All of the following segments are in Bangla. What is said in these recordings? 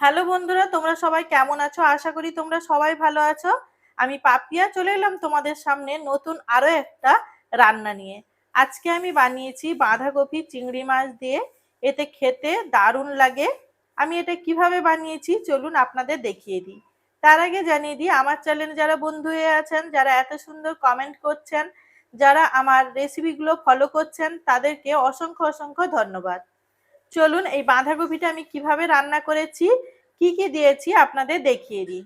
হ্যালো বন্ধুরা, তোমরা সবাই কেমন আছো? আশা করি তোমরা সবাই ভালো আছো। আমি পাপিয়া চলে এলাম তোমাদের সামনে নতুন আরো একটা রান্না নিয়ে। আজকে আমি বানিয়েছি বাঁধাকপি চিংড়ি মাছ দিয়ে। এতে খেতে দারুণ লাগে। আমি এটা কিভাবে বানিয়েছি চলুন আপনাদের দেখিয়ে দিই। তার আগে জানিয়ে দিই, আমার চ্যানেলে যারা বন্ধু হয়ে আছেন, যারা এত সুন্দর কমেন্ট করছেন, যারা আমার রেসিপিগুলো ফলো করছেন, তাদেরকে অসংখ্য অসংখ্য ধন্যবাদ। চলুন এই বাঁধাকপিটা আমি কিভাবে রান্না করেছি, কি কি দিয়েছি আপনাদের দেখিয়ে দিই।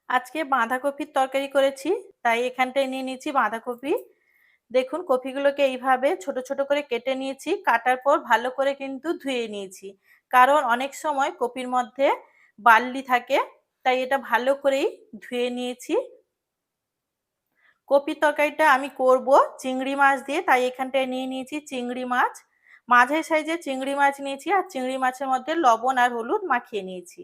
আজকে বাঁধাকপির তরকারি করেছি, তাই এখানটায় নিয়ে নিয়েছি বাঁধাকপি। দেখুন কপিগুলোকে এইভাবে ছোট ছোট করে কেটে নিয়েছি। কাটার পর ভালো করে কিন্তু ধুয়ে নিয়েছি, কারণ অনেক সময় কপির মধ্যে বালি থাকে, তাই এটা ভালো করেই ধুয়ে নিয়েছি। কপির তরকারিটা আমি করব চিংড়ি মাছ দিয়ে, তাই এখানটায় নিয়ে নিয়েছি চিংড়ি মাছ। মাঝারি সাইজের চিংড়ি মাছ নিয়েছি, আর চিংড়ি মাছের মধ্যে লবণ আর হলুদ মাখিয়ে নিয়েছি।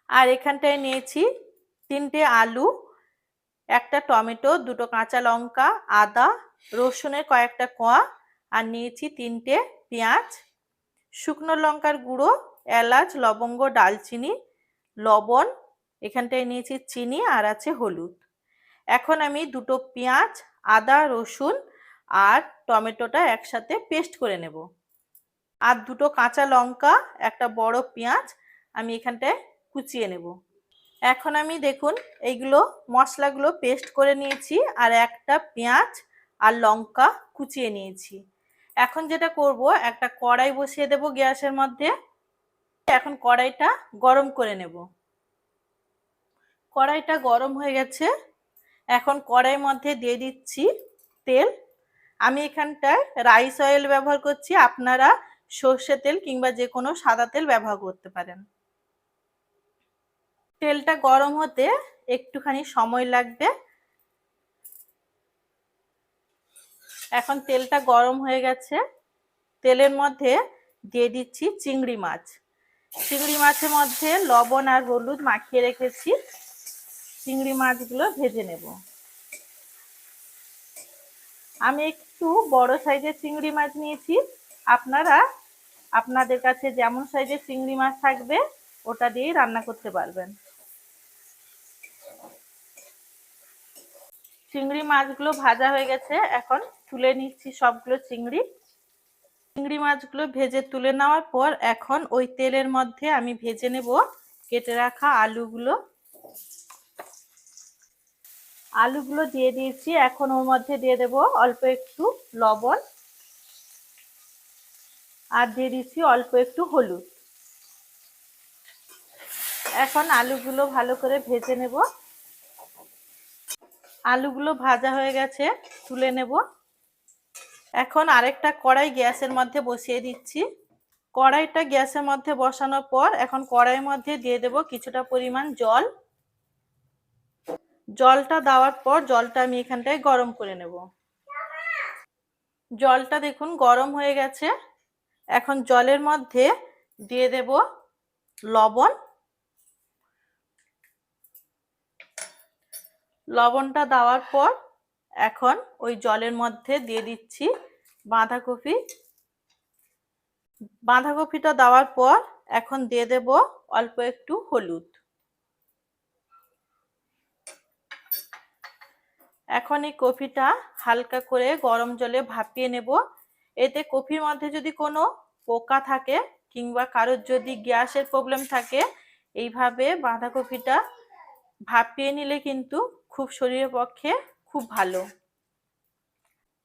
আর এখানটায় নিয়েছি 3টে আলু, একটা টমেটো, 2টো কাঁচা লঙ্কা, আদা, রসুনের কয়েকটা কোয়া, আর নিয়েছি 3টে পেঁয়াজ, শুকনো লঙ্কার গুঁড়ো, এলাচ, লবঙ্গ, ডালচিনি, লবণ, এখানটায় নিয়েছি চিনি, আর আছে হলুদ। এখন আমি 2টো পেঁয়াজ, আদা, রসুন আর টমেটোটা একসাথে পেস্ট করে নেব। আর 2টো কাঁচা লঙ্কা, একটা বড় পেঁয়াজ আমি এখানটায় কুচিয়ে নেব। এখন আমি দেখুন এইগুলো মশলাগুলো পেস্ট করে নিয়েছি, আর একটা পেঁয়াজ আর লঙ্কা কুচিয়ে নিয়েছি। এখন যেটা করব, একটা কড়াই বসিয়ে দেব গ্যাসের মধ্যে। এখন কড়াইটা গরম করে নেব। কড়াইটা গরম হয়ে গেছে। এখন কড়াইয়ের মধ্যে দিয়ে দিচ্ছি তেল। আমি এখানটায় রাইস অয়েল ব্যবহার করছি, আপনারা সর্ষে তেল কিংবা যে কোনো সাদা তেল ব্যবহার করতে পারেন। তেলটা গরম হতে একটুখানি সময় লাগবে। এখন তেলটা গরম হয়ে গেছে। তেলের মধ্যে দিয়ে দিচ্ছি চিংড়ি মাছ। চিংড়ি মাছের মধ্যে লবণ আর হলুদ মাখিয়ে রেখেছি। চিংড়ি মাছগুলো ভেজে নেব। আমি একটু বড় সাইজের চিংড়ি মাছ নিয়েছি। আপনারা আপনাদের কাছে যেমন সাইজের চিংড়ি মাছ থাকবে ওটা দিয়েই রান্না করতে পারবেন। চিংড়ি মাছগুলো ভাজা হয়ে গেছে, এখন তুলে নিচ্ছি সবগুলো চিংড়ি মাছগুলো ভেজে তুলে নেওয়ার পর এখন ওই তেলের মধ্যে আমি ভেজে নেব কেটে রাখা আলুগুলো। আলুগুলো দিয়ে দিয়েছি। এখন ওর মধ্যে দিয়ে দেব অল্প একটু লবণ, আর দিয়ে দিচ্ছি অল্প একটু হলুদ। এখন আলুগুলো ভালো করে ভেজে নেব। আলুগুলো ভাজা হয়ে গেছে, তুলে নেব। এখন আরেকটা কড়াই গ্যাসের মধ্যে বসিয়ে দিচ্ছি। কড়াইটা গ্যাসের মধ্যে বসানোর পর এখন কড়াইয়ের মধ্যে দিয়ে দেব কিছুটা পরিমাণ জল। জলটা দেওয়ার পর জলটা আমি এখানটায় গরম করে নেব। জলটা দেখুন গরম হয়ে গেছে। এখন জলের মধ্যে দিয়ে দেব লবণ। লবণটা দেওয়ার পর এখন ওই জলের মধ্যে দিয়ে দিচ্ছি বাঁধাকপি। বাঁধাকপিটা দেওয়ার পর এখন দিয়ে দেব অল্প একটু হলুদ। এখন এই কপিটা হালকা করে গরম জলে ভাপিয়ে নেব। এতে কপির মধ্যে যদি কোনো পোকা থাকে কিংবা কারোর যদি গ্যাসের প্রবলেম থাকে, এইভাবে বাঁধাকপিটা ভাপিয়ে নিলে কিন্তু খুব শরীরের পক্ষে খুব ভালো।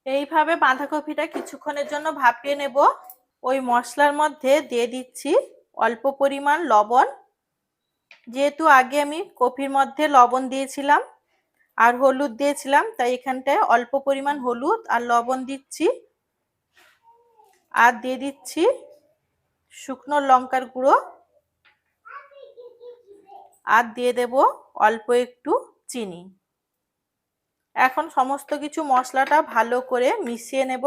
এইভাবে বাঁধাকপিটা কিছুক্ষণের জন্য ভাপিয়ে নেব। ওই মশলার মধ্যে দিয়ে দিচ্ছি অল্প পরিমাণ লবণ। যেহেতু আগে আমি কপির মধ্যে লবণ দিয়েছিলাম আর হলুদ দিয়েছিলাম, তাই এখানটায় অল্প পরিমাণ হলুদ আর লবণ দিচ্ছি। আর দিয়ে দিচ্ছি শুকনো লঙ্কার গুঁড়ো, আর দিয়ে দেব অল্প একটু চিনি। এখন সমস্ত কিছু মশলাটা ভালো করে মিশিয়ে নেব।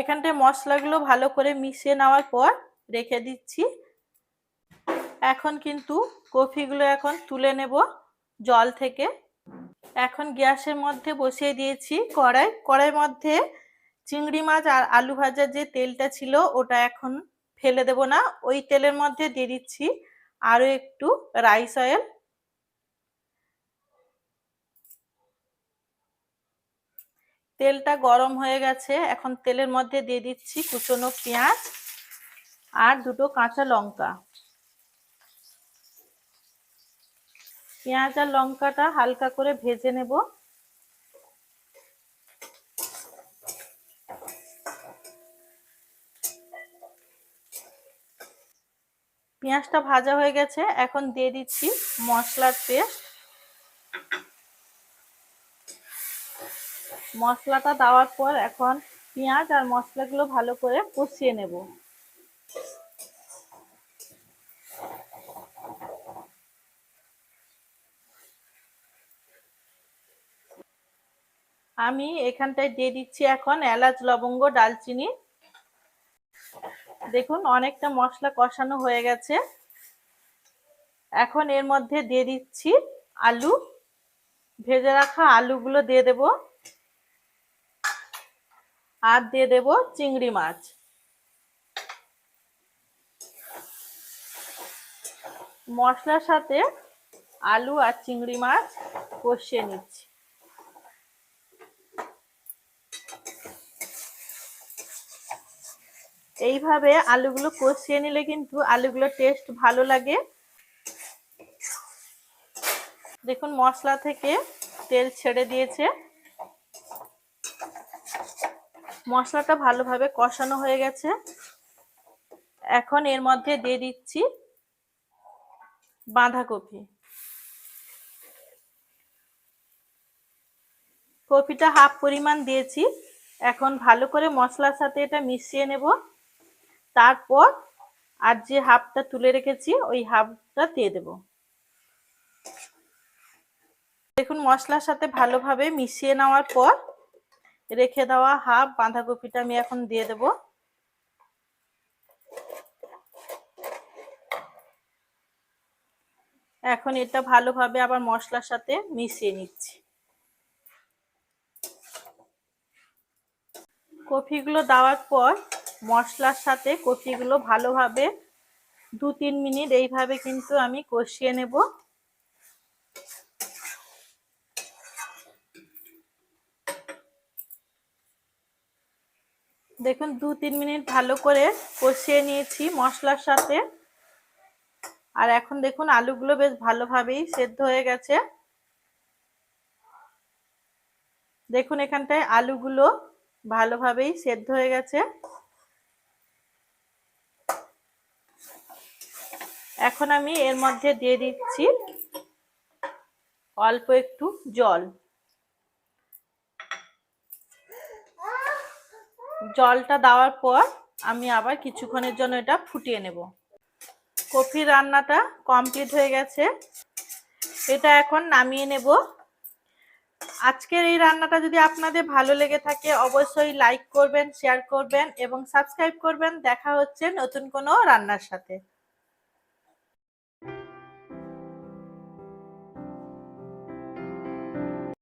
এখানটায় মশলাগুলো ভালো করে মিশিয়ে নেওয়ার পর রেখে দিচ্ছি। এখন কিন্তু কপিগুলো এখন তুলে নেব জল থেকে। এখন গ্যাসের মধ্যে বসিয়ে দিয়েছি কড়াইয়ের মধ্যে চিংড়ি মাছ আর আলু ভাজার যে তেলটা ছিল ওটা এখন ফেলে দেব না, ওই তেলের মধ্যে দিয়ে দিচ্ছি আরো একটু রাইস অয়েল। তেলটা গরম হয়ে গেছে, এখন তেলের মধ্যে দিয়ে দিচ্ছি কুচনো পেঁয়াজ আর দুটো কাঁচা লঙ্কা। পেঁয়াজ আর লঙ্কাটা হালকা করে ভেজে নেব। পেঁয়াজটা ভাজা হয়ে গেছে, এখন দিয়ে দিচ্ছি মশলার পেস্ট। মশলাটা দেওয়ার পর এখন পেঁয়াজ আর মশলাগুলো ভালো করে কষিয়ে নেব। আমি এখানটায় দিয়ে দিচ্ছি এখন এলাচ, লবঙ্গ, ডালচিনি। দেখুন অনেকটা মশলা কষানো হয়ে গেছে, এখন এর মধ্যে দিয়ে দিচ্ছি আলু। ভেজে রাখা আলুগুলো দিয়ে দেব আর দিয়ে দেব চিংড়ি মাছ। মশলার সাথে আলু আর চিংড়ি মাছ কষিয়ে নিচ্ছি। এইভাবে আলুগুলো কষিয়ে নিলে কিন্তু আলুগুলোর টেস্ট ভালো লাগে। দেখুন মশলা থেকে তেল ছেড়ে দিয়েছে, মশলাটা ভালোভাবে কষানো হয়ে গেছে। এখন এর মধ্যে দিয়ে দিচ্ছি বাঁধাকপি। কপিটা হাফ পরিমাণ দিয়েছি, এখন ভালো করে মশলার সাথে এটা মিশিয়ে নেব। তারপর আর যে হাফটা তুলে রেখেছি ওই হাফটা দিয়ে দেব। দেখুন মশলার সাথে ভালোভাবে মিশিয়ে নেওয়ার পর রেখে দেওয়া হাফ বাঁধাকপিটা আমি এখন দিয়ে দেব। এখন এটা ভালোভাবে আবার মশলার সাথে মিশিয়ে নিচ্ছি। কপিগুলো দেওয়ার পর মশলার সাথে কপিগুলো ভালোভাবে 2-3 মিনিট এইভাবে কিন্তু আমি কষিয়ে নেব। দেখুন 2-3 মিনিট ভালো করে কষিয়ে নিয়েছি মশলার সাথে। আর এখন দেখুন আলুগুলো বেশ ভালোভাবেই সেদ্ধ হয়ে গেছে। দেখুন এখানটায় আলুগুলো ভালোভাবেই সেদ্ধ হয়ে গেছে। এখন আমি এর মধ্যে দিয়ে দিচ্ছি অল্প একটু জল। জলটা দেওয়ার পর আমি আবার কিছুক্ষণের জন্য এটা ফুটিয়ে নেব। কফি রান্নাটা কমপ্লিট হয়ে গেছে, এটা এখন নামিয়ে নেব। আজকের এই রান্নাটা যদি আপনাদের ভালো লেগে থাকে অবশ্যই লাইক করবেন, শেয়ার করবেন এবং সাবস্ক্রাইব করবেন। দেখা হচ্ছে নতুন কোনো রান্নার সাথে।